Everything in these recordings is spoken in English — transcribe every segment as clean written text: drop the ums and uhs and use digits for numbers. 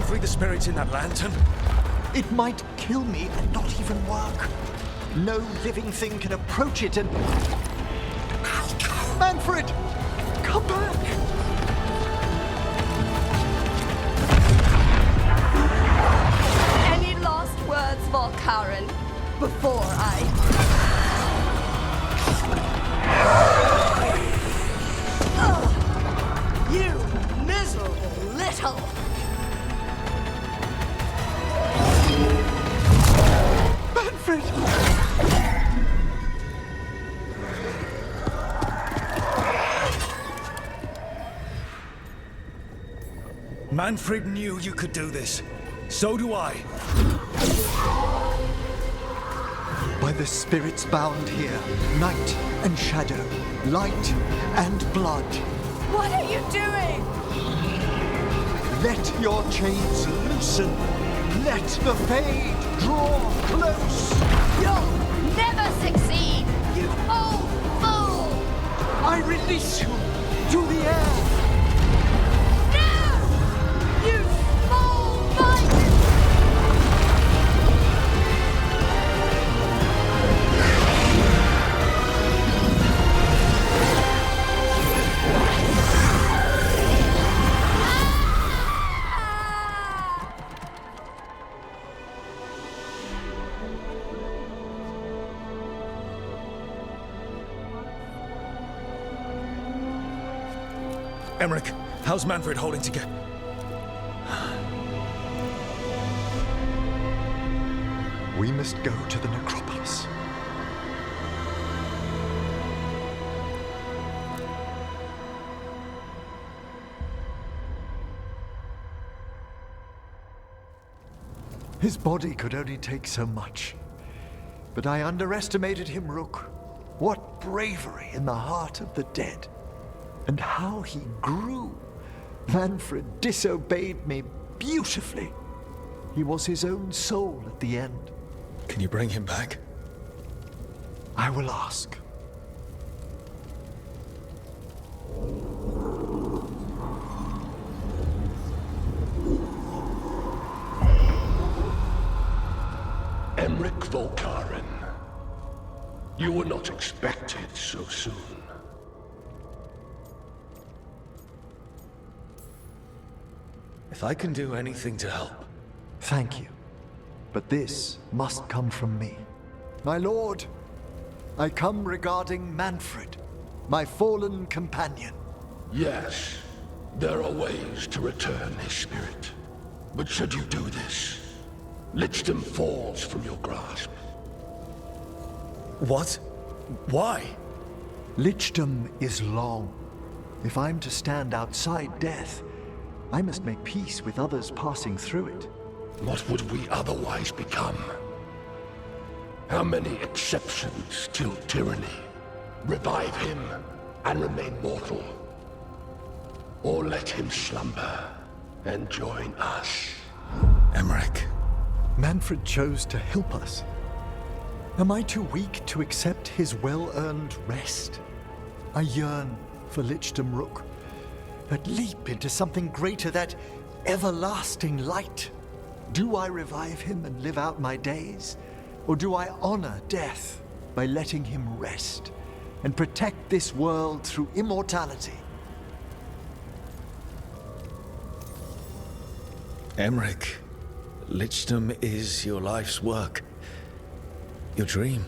free the spirits in that lantern? It might kill me and not even work. No living thing can approach it and... Manfred! Come back! Any last words, Valkaren, before I... You miserable little... Manfred! Manfred knew you could do this. So do I. By the spirits bound here, night and shadow, light and blood. What are you doing? Let your chains loosen. Let the fade draw close. You'll never succeed, you old fool! I release you to the air. No! You small mite! Emmerich, how's Manfred holding together? We must go to the necropolis. His body could only take so much. But I underestimated him, Rook. What bravery in the heart of the dead. And how he grew. Manfred disobeyed me beautifully. He was his own soul at the end. Can you bring him back? I will ask. Emmerich Valkaren. You were not expected so soon. If I can do anything to help. Thank you. But this must come from me. My lord, I come regarding Manfred, my fallen companion. Yes, there are ways to return his spirit. But should you do this, lichdom falls from your grasp. What? Why? Lichdom is long. If I'm to stand outside death, I must make peace with others passing through it. What would we otherwise become? How many exceptions till tyranny? Revive him and remain mortal. Or let him slumber and join us. Emmerich. Manfred chose to help us. Am I too weak to accept his well-earned rest? I yearn for Lichdom, Rook. That leap into something greater, that everlasting light. Do I revive him and live out my days? Or do I honor death by letting him rest and protect this world through immortality? Emmerich, Lichdom is your life's work. Your dream.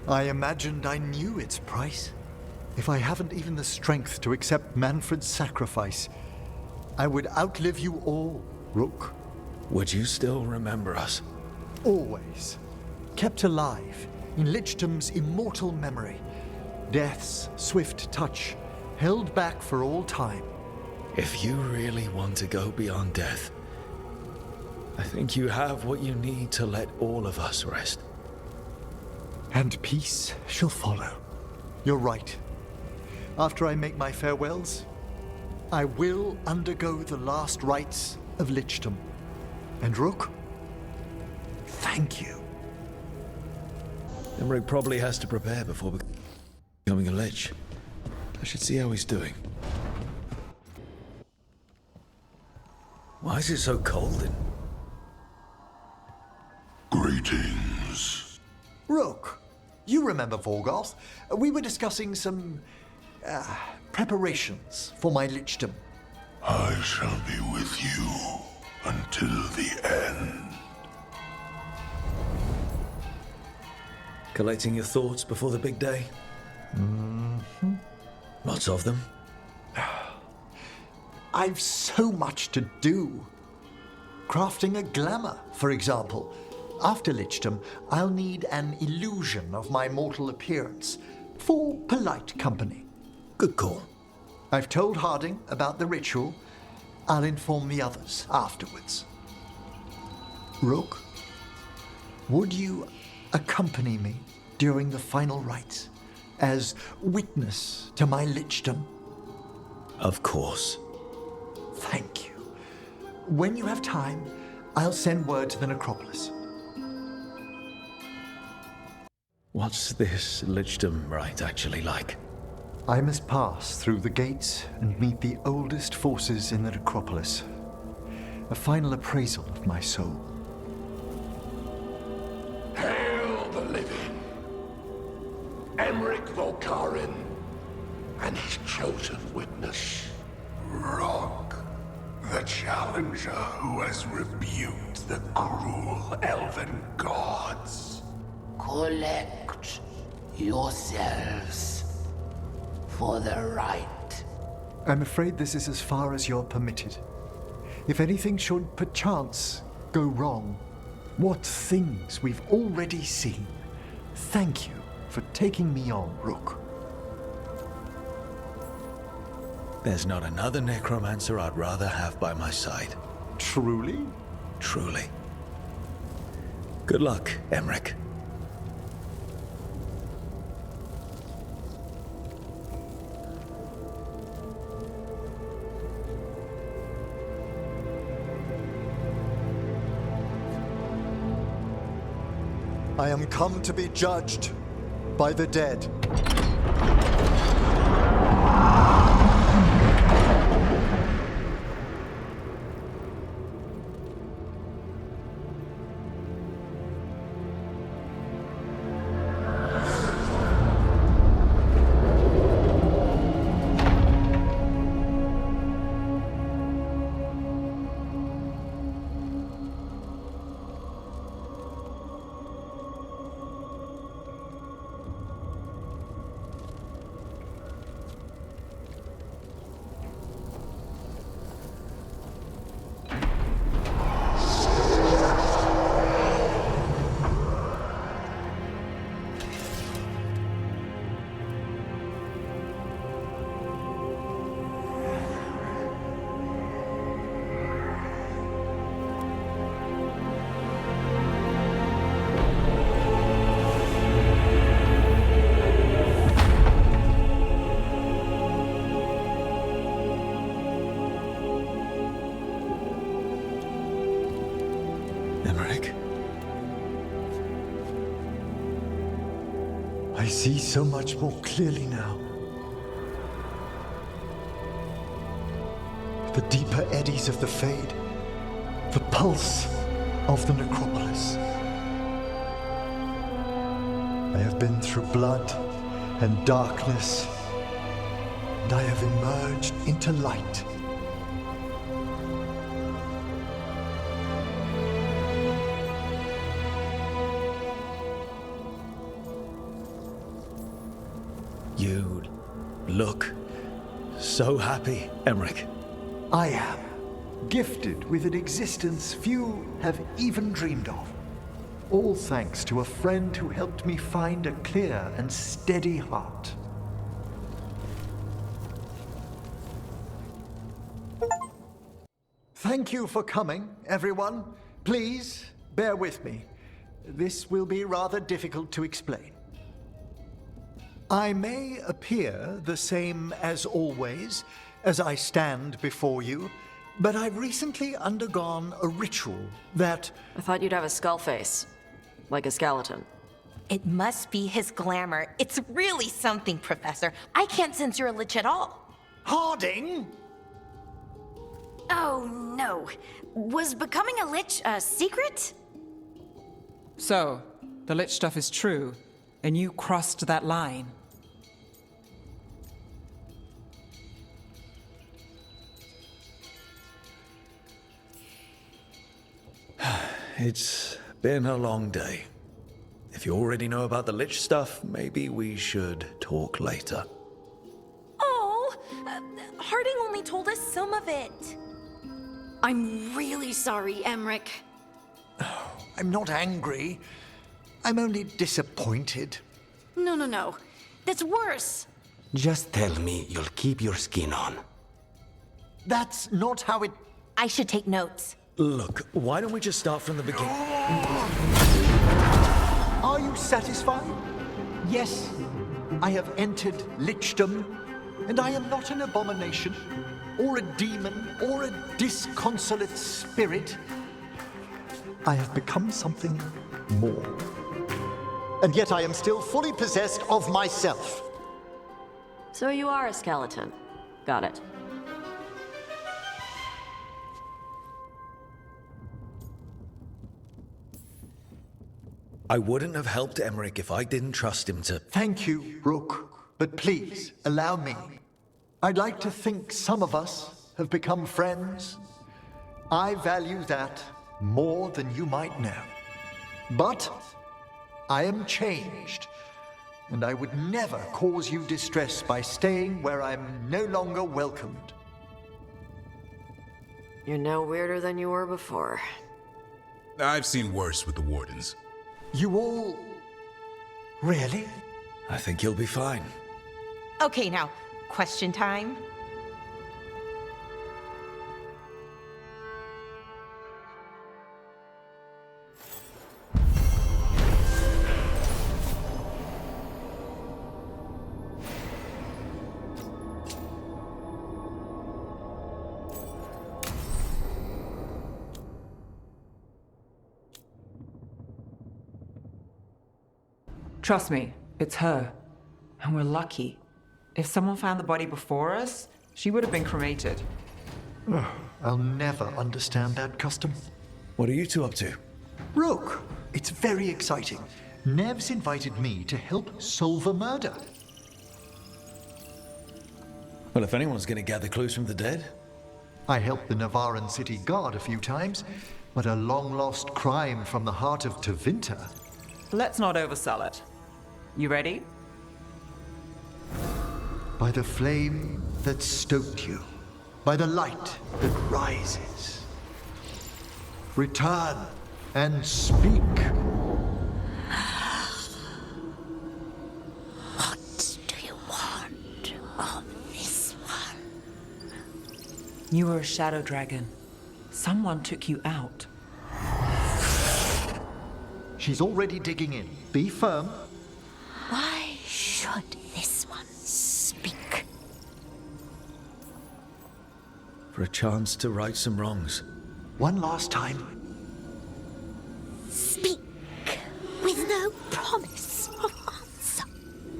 I imagined I knew its price. If I haven't even the strength to accept Manfred's sacrifice, I would outlive you all, Rook. Would you still remember us? Always. Kept alive in Lichdom's immortal memory. Death's swift touch, held back for all time. If you really want to go beyond death, I think you have what you need to let all of us rest. And peace shall follow. You're right. After I make my farewells, I will undergo the last rites of Lichdom. And Rook, thank you. Emmerich probably has to prepare before becoming a Lich. I should see how he's doing. Why is it so cold in... Greetings. Rook, you remember Veilguard? We were discussing some preparations for my lichdom. I shall be with you until the end. Collecting your thoughts before the big day? Mm-hmm. Lots of them? I've so much to do. Crafting a glamour, for example. After lichdom, I'll need an illusion of my mortal appearance for polite company. Good call. I've told Harding about the ritual. I'll inform the others afterwards. Rook, would you accompany me during the final rites as witness to my lichdom? Of course. Thank you. When you have time, I'll send word to the necropolis. What's this lichdom rite actually like? I must pass through the gates and meet the oldest forces in the necropolis. A final appraisal of my soul. Hail the living! Emmerich Volkarin and his chosen witness. Rock, the challenger who has rebuked the cruel elven gods. Collect yourselves for the right. I'm afraid this is as far as you're permitted. If anything should perchance go wrong, what things we've already seen. Thank you for taking me on, Rook. There's not another necromancer I'd rather have by my side. Truly? Truly. Good luck, Emmerich. I am come to be judged by the dead. Emmerich? I see so much more clearly now. The deeper eddies of the Fade, the pulse of the necropolis. I have been through blood and darkness, and I have emerged into light. You look so happy, Emmerich. I am gifted with an existence few have even dreamed of. All thanks to a friend who helped me find a clear and steady heart. Thank you for coming, everyone. Please, bear with me. This will be rather difficult to explain. I may appear the same as always, as I stand before you, but I've recently undergone a ritual that... I thought you'd have a skull face. Like a skeleton. It must be his glamour. It's really something, Professor. I can't sense you're a lich at all. Harding! Oh, no. Was becoming a Lich a secret? So, the Lich stuff is true, and you crossed that line. It's been a long day. If you already know about the Lich stuff, maybe we should talk later. Oh, Harding only told us some of it. I'm really sorry, Emmerich. I'm not angry. I'm only disappointed. No. That's worse. Just tell me you'll keep your skin on. That's not how it... I should take notes. Look, why don't we just start from the beginning? Are you satisfied? Yes, I have entered lichdom, and I am not an abomination, or a demon, or a disconsolate spirit. I have become something more. And yet I am still fully possessed of myself. So you are a skeleton. Got it. I wouldn't have helped Emmerich if I didn't trust him to... Thank you, Rook, but please allow me. I'd like to think some of us have become friends. I value that more than you might know. But I am changed, and I would never cause you distress by staying where I'm no longer welcomed. You're no weirder than you were before. I've seen worse with the Wardens. You all... Really? I think you'll be fine. Okay, now, question time. Trust me, it's her. And we're lucky. If someone found the body before us, she would have been cremated. I'll never understand that custom. What are you two up to? Rook, it's very exciting. Nev's invited me to help solve a murder. Well, if anyone's going to gather clues from the dead... I helped the Navaran city guard a few times, but a long-lost crime from the heart of Tevinter. Let's not oversell it. You ready? By the flame that stoked you, by the light that rises. Return and speak. What do you want of this one? You were a shadow dragon. Someone took you out. She's already digging in. Be firm. Why should this one speak? For a chance to right some wrongs. One last time. Speak with no promise of answer.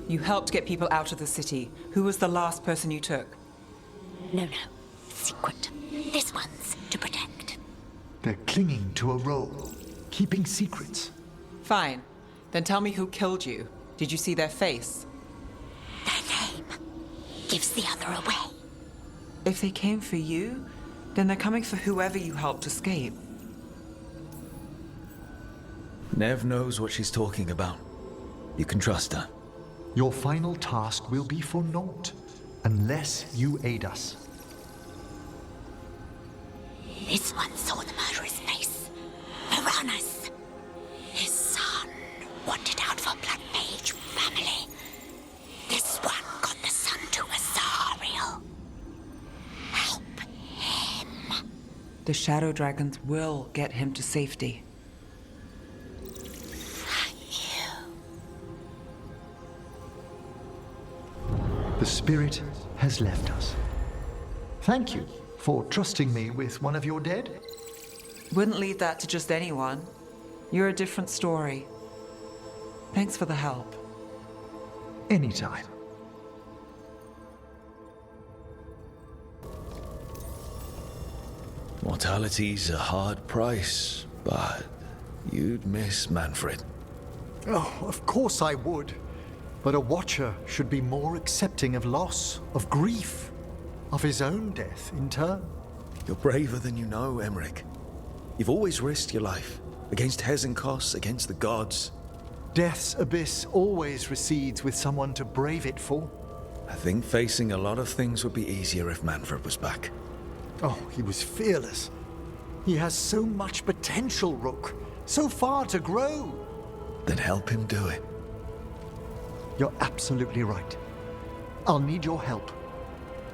You helped get people out of the city. Who was the last person you took? No. Secret. This one's to protect. They're clinging to a role, keeping secrets. Fine. Then tell me who killed you. Did you see their face? Their name gives the other away. If they came for you, then they're coming for whoever you helped escape. Nev knows what she's talking about. You can trust her. Your final task will be for naught, unless you aid us. This one saw the murderer's face. Piranhas. His son wanted out for Blood Mage family. This one got the son to Azariel. Help him. The shadow dragons will get him to safety. Thank you. The spirit has left us. Thank you for trusting me with one of your dead. Wouldn't leave that to just anyone. You're a different story. Thanks for the help. Anytime. What Immortality's a hard price, but you'd miss Manfred. Oh, of course I would. But a Watcher should be more accepting of loss, of grief, of his own death in turn. You're braver than you know, Emmerich. You've always risked your life, against Hezenkos, against the gods. Death's abyss always recedes with someone to brave it for. I think facing a lot of things would be easier if Manfred was back. Oh, he was fearless. He has so much potential, Rook. So far to grow. Then help him do it. You're absolutely right. I'll need your help.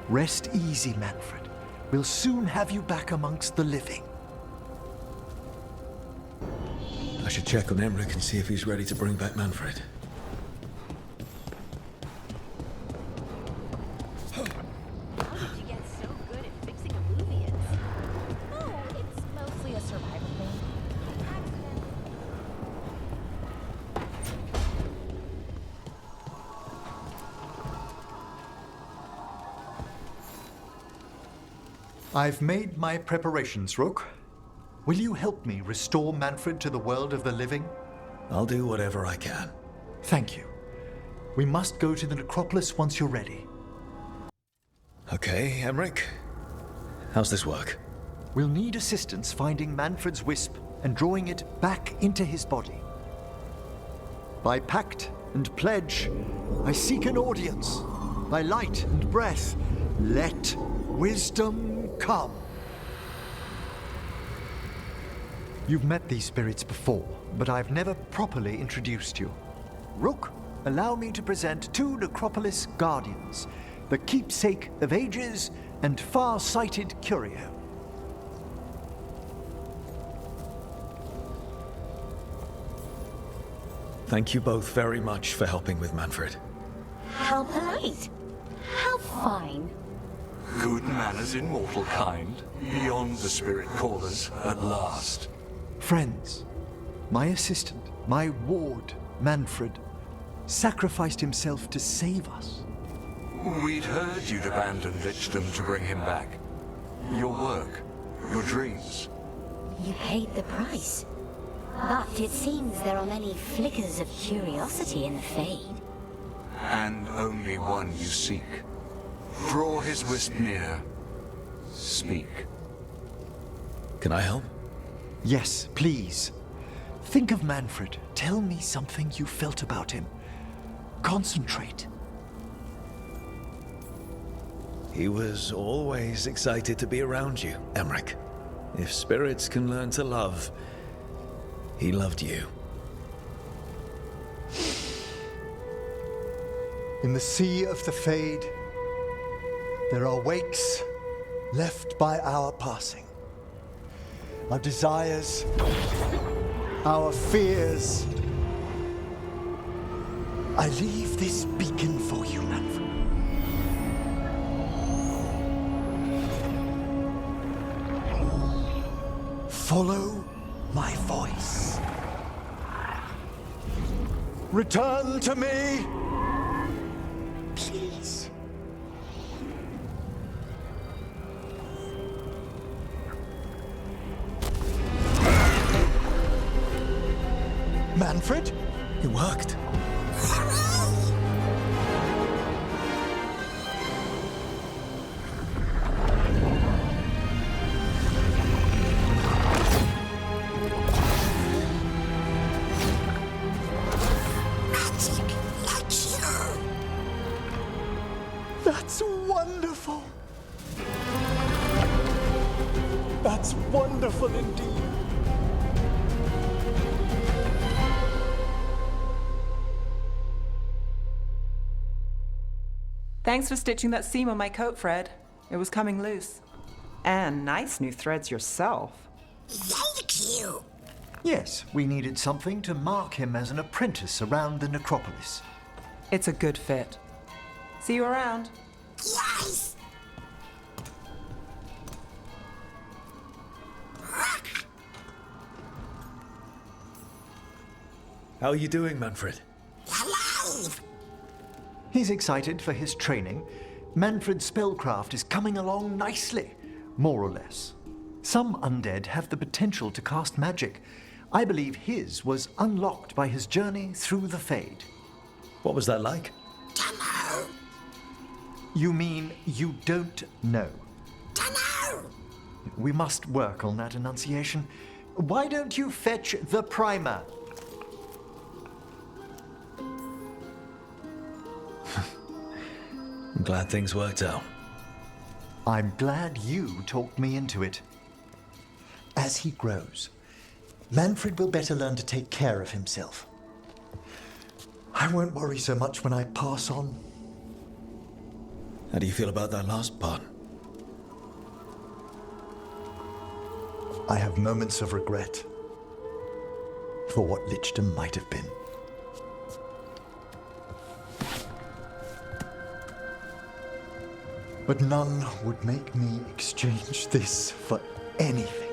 Rest easy, Manfred. We'll soon have you back amongst the living. I should check on Emmerich and see if he's ready to bring back Manfred. How did you get so good at fixing illuvions? Oh, it's mostly a survival thing. Accident. I've made my preparations, Rook. Will you help me restore Manfred to the world of the living? I'll do whatever I can. Thank you. We must go to the necropolis once you're ready. Okay, Emmerich. How's this work? We'll need assistance finding Manfred's wisp and drawing it back into his body. By pact and pledge, I seek an audience. By light and breath, let wisdom come. You've met these spirits before, but I've never properly introduced you. Rook, allow me to present two Necropolis Guardians, the keepsake of ages and far-sighted curio. Thank you both very much for helping with Manfred. How polite. How fine. Good manners in mortal kind, beyond the spirit callers at last. Friends, my assistant, my ward, Manfred, sacrificed himself to save us. We'd heard you'd abandoned lichdom to bring him back. Your work, your dreams. You paid the price. But it seems there are many flickers of curiosity in the Fade. And only one you seek. Draw his wisp near. Speak. Can I help? Yes, please. Think of Manfred. Tell me something you felt about him. Concentrate. He was always excited to be around you, Emmerich. If spirits can learn to love, he loved you. In the sea of the Fade, there are wakes left by our passing. Our desires, our fears. I leave this beacon for you, Manfred. Follow my voice. Return to me, please. Manfred? It worked. That's wonderful. That's wonderful indeed. Thanks for stitching that seam on my coat, Fred. It was coming loose. And nice new threads yourself. Thank you. Yes, we needed something to mark him as an apprentice around the necropolis. It's a good fit. See you around. Yes. How are you doing, Manfred? Alive. He's excited for his training. Manfred's spellcraft is coming along nicely, more or less. Some undead have the potential to cast magic. I believe his was unlocked by his journey through the Fade. What was that like? Dunno. You mean you don't know? Dunno. We must work on that enunciation. Why don't you fetch the primer? I'm glad things worked out. I'm glad you talked me into it. As he grows, Manfred will better learn to take care of himself. I won't worry so much when I pass on. How do you feel about that last part? I have moments of regret for what lichdom might have been. But none would make me exchange this for anything.